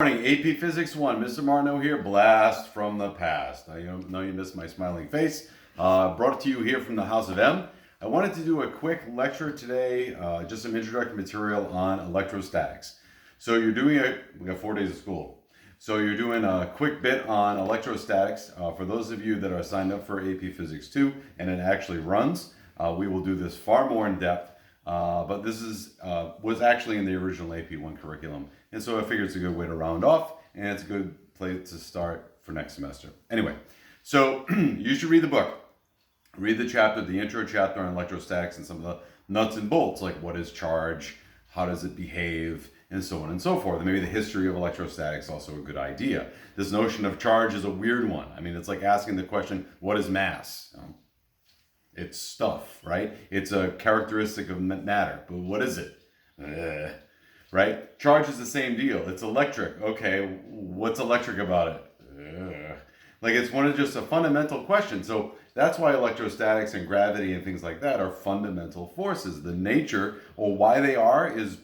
Morning, AP Physics 1. Mr. Marno here, blast from the past. I know you missed my smiling face. Brought it to you here from the House of M. I wanted to do a quick lecture today, just some introductory material on electrostatics. So we got 4 days of school. So you're doing a quick bit on electrostatics. For those of you that are signed up for AP Physics 2 and it actually runs, we will do this far more in depth. But this was actually in the original AP1 curriculum. And so I figured it's a good way to round off, and it's a good place to start for next semester. Anyway, so you should read the book. Read the chapter, the intro chapter on electrostatics and some of the nuts and bolts, like what is charge, how does it behave, and so on and so forth. And maybe the history of electrostatics is also a good idea. This notion of charge is a weird one. I mean, it's like asking the question, what is mass? It's stuff, right? It's a characteristic of matter, but what is it? Right? Charge is the same deal. It's electric. Okay, what's electric about it? Like it's just a fundamental question. So that's why electrostatics and gravity and things like that are fundamental forces. The nature or why they are is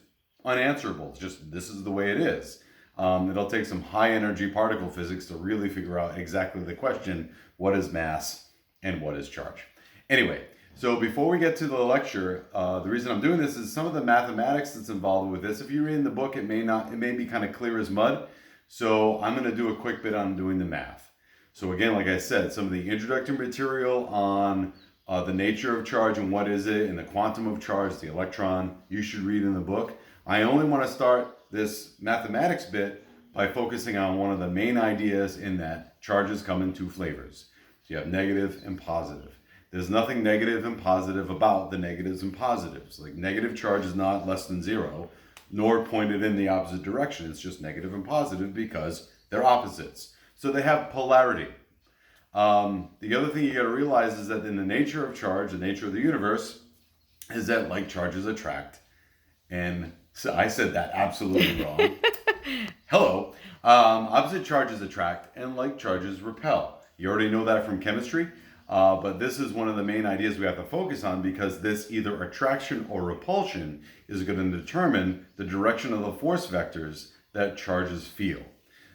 unanswerable. It's just this is the way it is. It'll take some high energy particle physics to really figure out exactly the question, what is mass and what is charge? Anyway, so before we get to the lecture, the reason I'm doing this is some of the mathematics that's involved with this. If you read in the book, it may be kind of clear as mud. So I'm going to do a quick bit on doing the math. So again, like I said, some of the introductory material on the nature of charge and what is it, and the quantum of charge, the electron, you should read in the book. I only want to start this mathematics bit by focusing on one of the main ideas in that charges come in two flavors. So you have negative and positive. There's nothing negative and positive about the negatives and positives. Like negative charge is not less than zero, nor pointed in the opposite direction. It's just negative and positive because they're opposites. So they have polarity. The other thing you got to realize is that in the nature of charge, the nature of the universe, is that like charges attract. And so I said that absolutely wrong. Hello. Opposite charges attract and like charges repel. You already know that from chemistry. But this is one of the main ideas we have to focus on because this either attraction or repulsion is going to determine the direction of the force vectors that charges feel.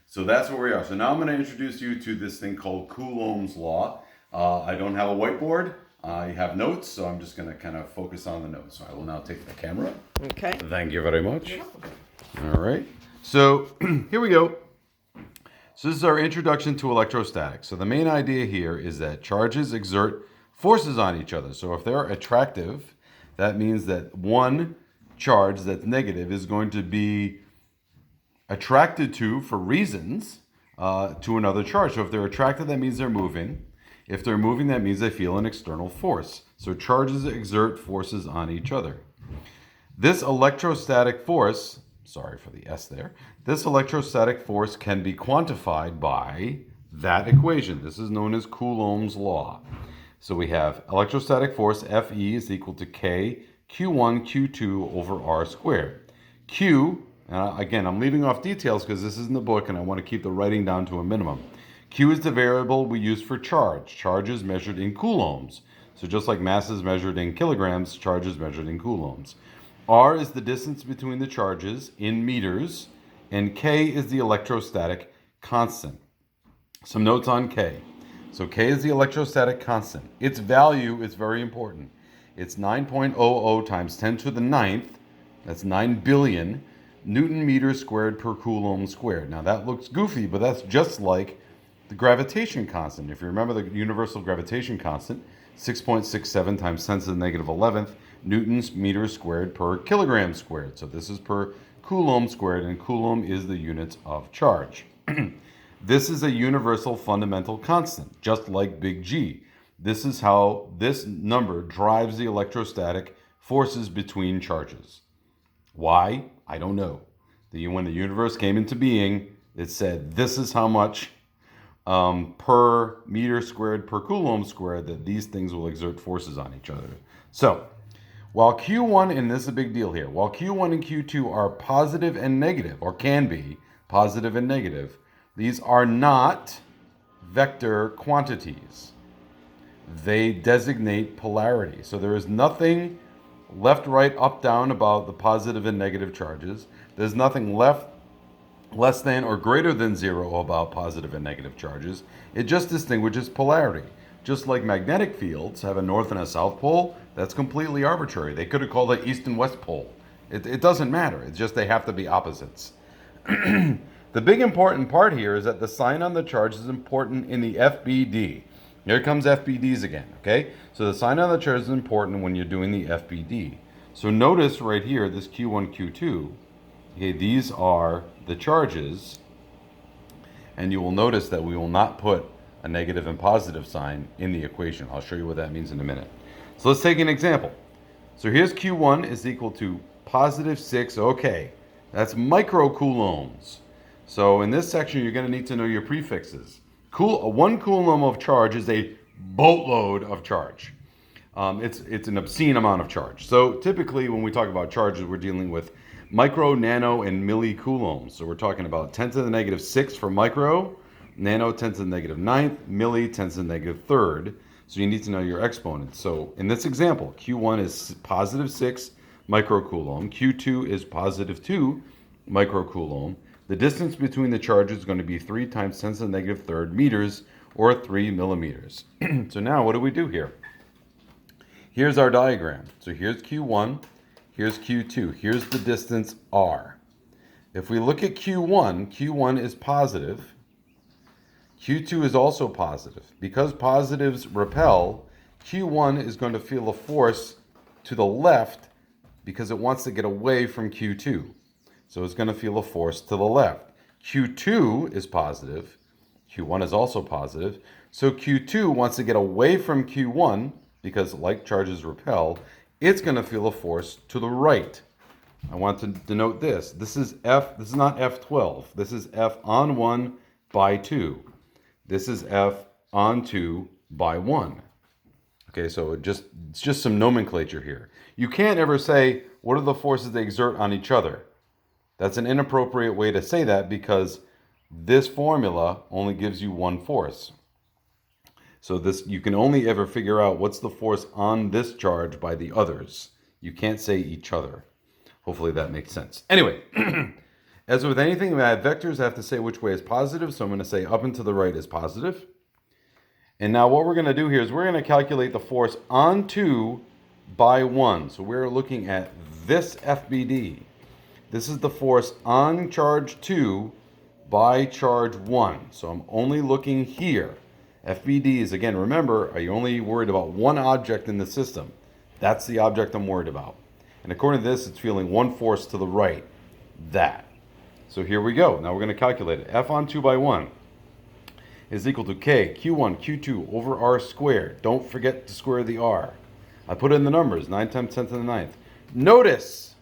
So that's where we are. So now I'm going to introduce you to this thing called Coulomb's law. I don't have a whiteboard. I have notes, so I'm just going to kind of focus on the notes. So I will now take the camera. Okay. Thank you very much. All right. So here we go. So this is our introduction to electrostatics. So the main idea here is that charges exert forces on each other. So if they're attractive, that means that one charge that's negative is going to be attracted to, for reasons, to another charge. So if they're attracted, that means they're moving. If they're moving, that means they feel an external force. So charges exert forces on each other. This electrostatic force, sorry for the S there, this electrostatic force can be quantified by that equation. This is known as Coulomb's law. So we have electrostatic force Fe is equal to K Q1 Q2 over R squared. Q, again, I'm leaving off details because this is in the book and I want to keep the writing down to a minimum. Q is the variable we use for charge. Charge is measured in coulombs. So just like mass is measured in kilograms, charge is measured in coulombs. R is the distance between the charges in meters, and K is the electrostatic constant. Some notes on K. So K is the electrostatic constant. Its value is very important. It's 9.00 times 10 to the ninth, that's 9 billion, Newton meters squared per coulomb squared. Now that looks goofy, but that's just like the gravitation constant. If you remember the universal gravitation constant, 6.67 times 10 to the negative 11th, Newtons meters squared per kilogram squared. So this is per coulomb squared, and coulomb is the unit of charge. This is a universal fundamental constant, just like big G. This is how this number drives the electrostatic forces between charges. Why? I don't know. When the universe came into being, it said this is how much per meter squared per coulomb squared that these things will exert forces on each other. So while Q1, and this is a big deal here, while Q1 and Q2 are positive and negative, or can be positive and negative, these are not vector quantities. They designate polarity. So there is nothing left, right, up, down about the positive and negative charges. There's nothing left, less than or greater than 0 about positive and negative charges. It just distinguishes polarity. Just like magnetic fields have a north and a south pole, that's completely arbitrary. They could have called it east and west pole. It doesn't matter. It's just they have to be opposites. The big important part here is that the sign on the charge is important in the FBD. Here comes FBDs again, okay? So the sign on the charge is important when you're doing the FBD. So notice right here, this Q1, Q2, okay, these are the charges, and you will notice that we will not put a negative and positive sign in the equation. I'll show you what that means in a minute. So let's take an example. So here's Q1 is equal to positive 6, okay, that's microcoulombs. So in this section, you're going to need to know your prefixes. 1 coulomb of charge is a boatload of charge. It's an obscene amount of charge. So typically when we talk about charges, we're dealing with micro, nano, and millicoulombs. So we're talking about 10 to the negative 6 for micro, nano 10 to the negative 9th, milli 10 to the negative 3rd. So you need to know your exponents. So in this example, Q1 is positive 6 microcoulomb, Q2 is positive 2 microcoulomb. The distance between the charges is going to be 3 times 10 to the negative 3rd meters, or 3 millimeters. So now what do we do here? Here's our diagram. So here's Q1, here's Q2, here's the distance R. If we look at Q1, Q1 is positive, Q2 is also positive. Because positives repel, Q1 is going to feel a force to the left because it wants to get away from Q2. So it's going to feel a force to the left. Q2 is positive. Q1 is also positive. So Q2 wants to get away from Q1 because like charges repel. It's going to feel a force to the right. I want to denote this. This is F. This is not F12. This is F on 1 by 2. This is F on 2 by 1. Okay, so it's just some nomenclature here. You can't ever say, what are the forces they exert on each other? That's an inappropriate way to say that because this formula only gives you one force. So this you can only ever figure out what's the force on this charge by the others. You can't say each other. Hopefully that makes sense. Anyway, as with anything, when I have vectors, I have to say which way is positive. So I'm going to say up and to the right is positive. And now what we're going to do here is we're going to calculate the force on 2 by 1. So we're looking at this FBD. This is the force on charge 2 by charge 1. So I'm only looking here. FBD is, again, remember, are you only worried about one object in the system? That's the object I'm worried about. And according to this, it's feeling one force to the right. That. So here we go. Now we're going to calculate it. F on 2 by 1 is equal to K, Q1, Q2 over R squared. Don't forget to square the R. I put in the numbers, 9 times 10 to the 9th. Notice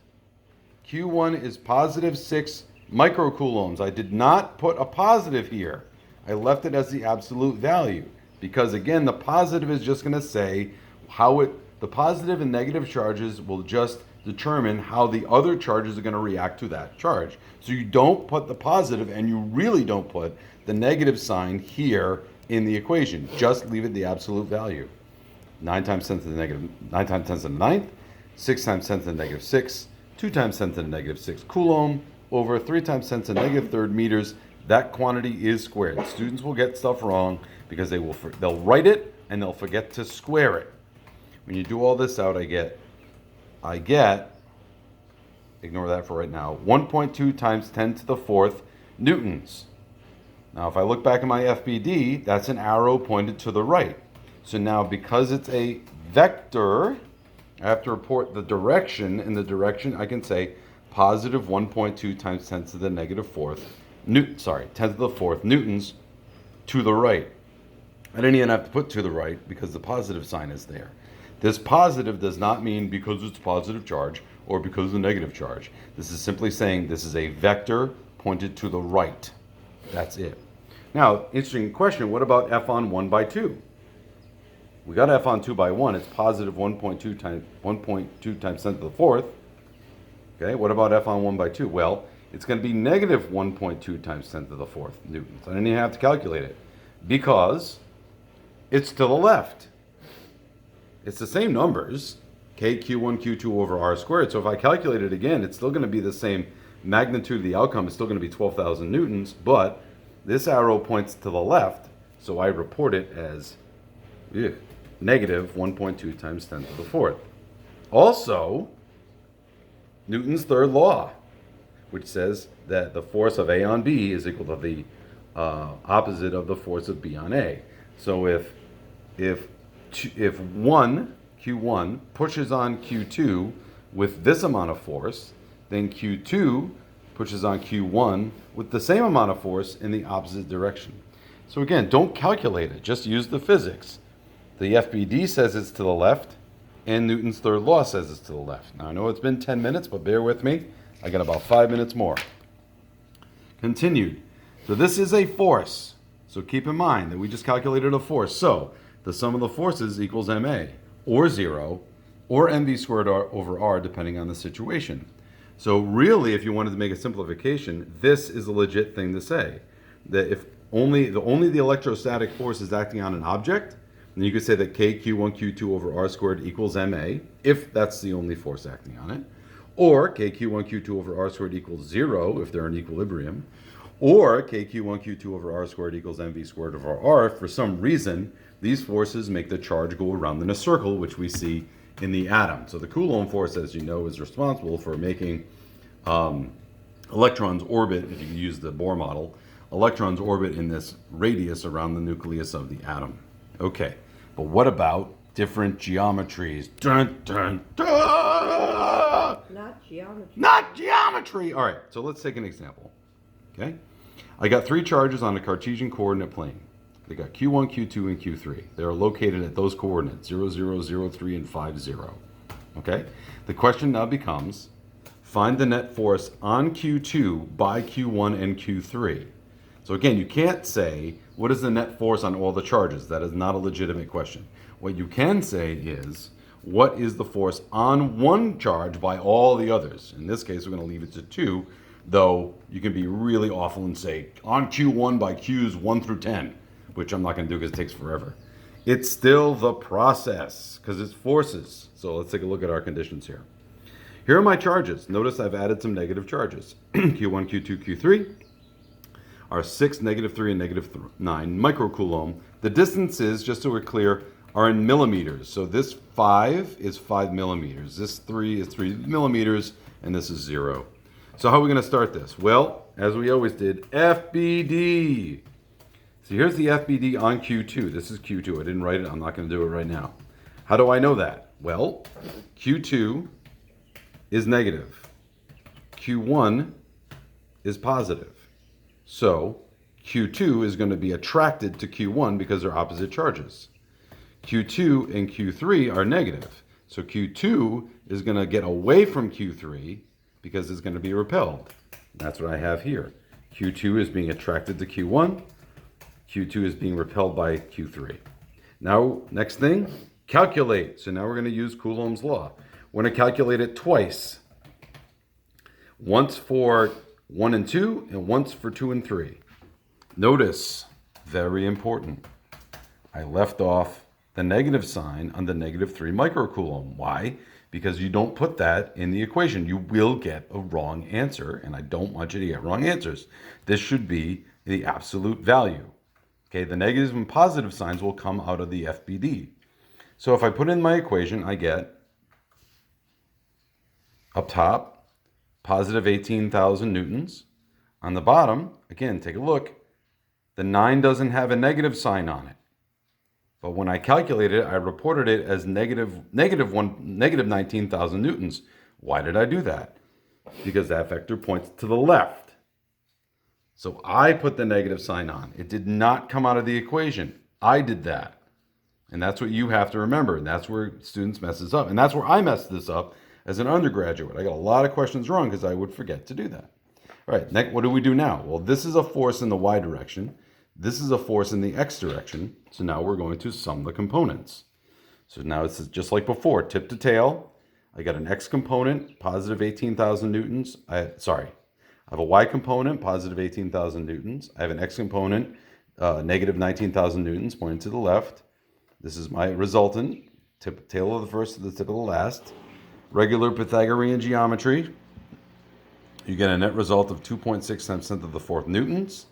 Q1 is positive 6 microcoulombs. I did not put a positive here. I left it as the absolute value because, again, the positive is just going to say the positive and negative charges will just determine how the other charges are going to react to that charge. So you don't put the positive and you really don't put the negative sign here in the equation. Just leave it the absolute value. 9 times 10 to the negative, 9 times 10 to the 9th, 6 times 10 to the negative 6, 2 times 10 to the negative 6 coulomb over 3 times 10 to the negative 3rd meters. That quantity is squared. Students will get stuff wrong because they'll write it and they'll forget to square it. When you do all this out, I get, ignore that for right now, 1.2 times 10 to the 4th newtons. Now, if I look back at my FBD, that's an arrow pointed to the right. So now, because it's a vector, I have to report the direction. In the direction, I can say positive 1.2 times 10 to the negative 4th, 10 to the 4th newtons to the right. I didn't even have to put to the right because the positive sign is there. This positive does not mean because it's positive charge or because of the negative charge. This is simply saying this is a vector pointed to the right. That's it. Now, interesting question, what about F on 1 by 2? We got F on 2 by 1, it's positive 1.2 times 10 to the 4th. Okay, what about F on 1 by 2? Well, it's going to be negative 1.2 times 10 to the 4th newtons. I didn't even have to calculate it because it's to the left. It's the same numbers, K, Q1, Q2 over R squared. So if I calculate it again, it's still going to be the same magnitude of the outcome is still going to be 12,000 newtons, but this arrow points to the left, so I report it as negative 1.2 times 10 to the fourth. Also, Newton's third law, which says that the force of A on B is equal to the opposite of the force of B on A. So if Q1 pushes on Q2 with this amount of force, then Q2 pushes on Q1 with the same amount of force in the opposite direction. So again, don't calculate it, just use the physics. The FBD says it's to the left, and Newton's third law says it's to the left. Now I know it's been 10 minutes, but bear with me. I got about 5 minutes more. Continued. So this is a force. So keep in mind that we just calculated a force. So the sum of the forces equals ma, or 0, or mv squared over r, depending on the situation. So really, if you wanted to make a simplification, this is a legit thing to say. That if only the electrostatic force is acting on an object, then you could say that k q1 q2 over r squared equals ma, if that's the only force acting on it. Or k q1 q2 over r squared equals 0, if they're in equilibrium. Or k q1 q2 over r squared equals mv squared over r. If for some reason these forces make the charge go around in a circle, which we see in the atom. So the Coulomb force, as you know, is responsible for making electrons orbit, if you use the Bohr model, electrons orbit in this radius around the nucleus of the atom. Okay, but what about different geometries? Dun, dun, dun! Not geometry. Not geometry! All right, so let's take an example. Okay, I got 3 charges on a Cartesian coordinate plane. They got Q1, Q2, and Q3. They are located at those coordinates, 0, 0, 0, 3, and 5, 0. Okay, the question now becomes, find the net force on Q2 by Q1 and Q3. So again, you can't say, what is the net force on all the charges? That is not a legitimate question. What you can say is, what is the force on one charge by all the others? In this case, we're going to leave it to 2, though you can be really awful and say, on Q1 by Qs 1 through 10, which I'm not going to do because it takes forever. It's still the process, because it's forces. So let's take a look at our conditions here. Here are my charges. Notice I've added some negative charges. Q1, Q2, Q3 are 6, -3, and -9 microcoulomb. The distances, just so we're clear, are in millimeters. So this 5 is 5 millimeters. This 3 is 3 millimeters, and this is 0. So how are we going to start this? Well, as we always did, FBD. So here's the FBD on Q2. This is Q2. I didn't write it. I'm not going to do it right now. How do I know that? Well, Q2 is negative. Q1 is positive. So Q2 is going to be attracted to Q1 because they're opposite charges. Q2 and Q3 are negative. So Q2 is going to get away from Q3 because it's going to be repelled. That's what I have here. Q2 is being attracted to Q1. Q2 is being repelled by Q3. Now, next thing, calculate. So now we're going to use Coulomb's law. We're going to calculate it twice. Once for 1 and 2, and once for 2 and 3. Notice, very important, I left off the negative sign on the -3 microcoulomb. Why? Because you don't put that in the equation. You will get a wrong answer, and I don't want you to get wrong answers. This should be the absolute value. Okay, the negative and positive signs will come out of the FBD. So if I put in my equation, I get up top, positive 18,000 newtons. On the bottom, again, take a look. The 9 doesn't have a negative sign on it. But when I calculated it, I reported it as negative 19,000 newtons. Why did I do that? Because that vector points to the left. So I put the negative sign on. It did not come out of the equation. I did that. And that's what you have to remember. And that's where students mess this up. And that's where I messed this up as an undergraduate. I got a lot of questions wrong because I would forget to do that. All right, next, what do we do now? Well, this is a force in the y direction. This is a force in the x direction. So now we're going to sum the components. So now it's just like before, tip to tail. I got an x component, positive 18,000 newtons. I have a y component, positive 18,000 newtons. I have an x component, negative 19,000 newtons, pointing to the left. This is my resultant, tail of the first to the tip of the last. Regular Pythagorean geometry. you get a net result of 2.6 times 10 to the fourth newtons.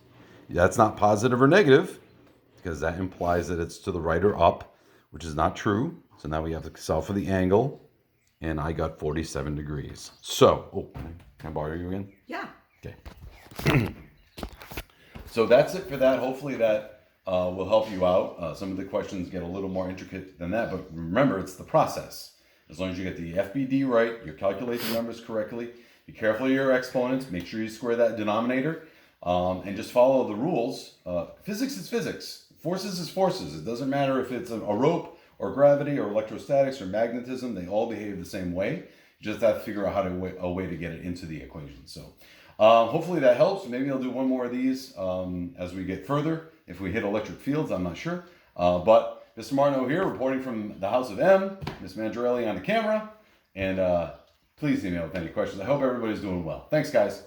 That's not positive or negative, because that implies that it's to the right or up, which is not true. So now we have to solve for the angle, and I got 47 degrees. So, oh, can I borrow you again? Yeah. Okay. So that's it for that. Hopefully that will help you out. Some of the questions get a little more intricate than that, but remember, it's the process. As long as you get the FBD right, you calculate the numbers correctly, be careful of your exponents, make sure you square that denominator, and just follow the rules. Physics is physics. Forces is forces. It doesn't matter if it's a rope or gravity or electrostatics or magnetism. They all behave the same way. You just have to figure out a way to get it into the equation. So hopefully that helps. Maybe I'll do one more of these as we get further. If we hit electric fields, I'm not sure. But Mr. Marno here, reporting from the House of M. Ms. Mandarelli on the camera. And please email with any questions. I hope everybody's doing well. Thanks, guys.